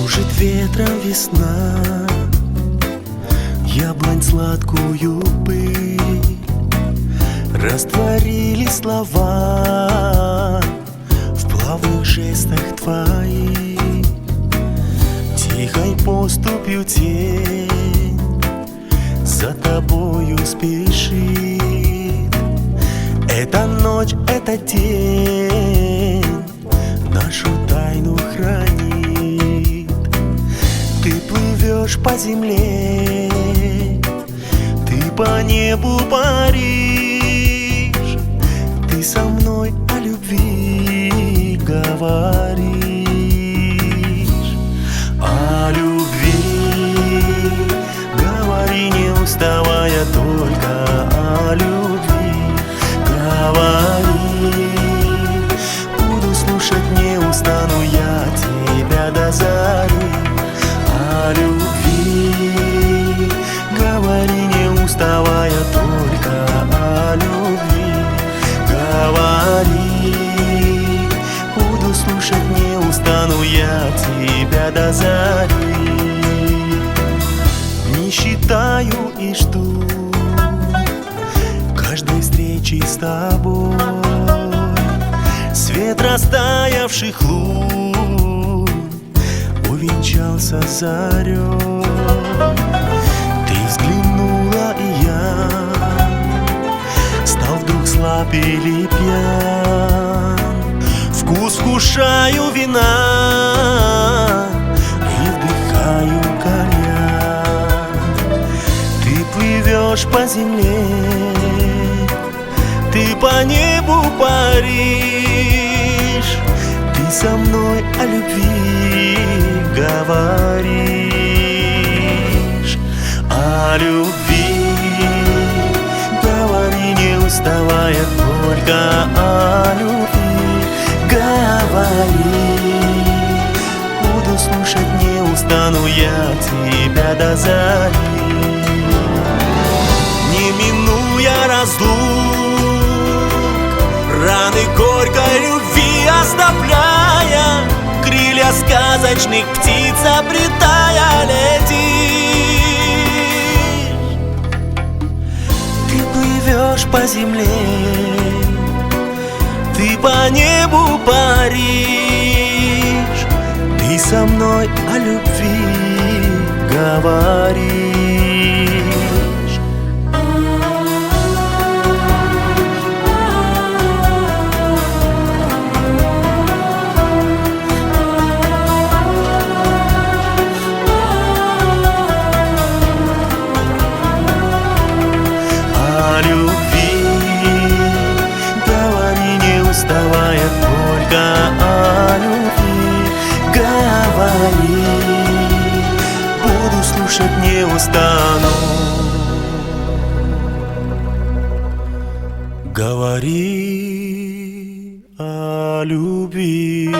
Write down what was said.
Кружит ветром весна, яблонь сладкую пыль. Растворили слова в плавных жестах твоих. Тихой поступью тень за тобою спешит. Эта ночь, этот день нашу тайну хранит. Ты плывешь по земле, ты по небу паришь. Ты со мной о любви говоришь. О любви говори, не уставая, только о любви говори. Буду слушать, не устану я тебя до зари. О любви говори, не уставая, только о любви говори. Буду слушать, не устану я тебя до зари. Не считаю и жду каждой встречи с тобой. Свет растаявших лун увенчался зарей. Ты взглянула, и я стал вдруг слаб или пьян. Вкус вкушаю вина и вдыхаю кальян. Ты плывешь по земле, ты по небу паришь. Ты со мной о любви говоришь. О любви говори, не уставая, только о любви говори. Буду слушать, не устану я тебя до зари. Не минуя разлук, раны горькой любви оставляя, крылья сказочных птиц обретая, летишь. Ты плывешь по земле, ты по небу паришь. Ты со мной о любви говоришь. Уставая, только о любви говори. Буду слушать, не устану. Говори о любви.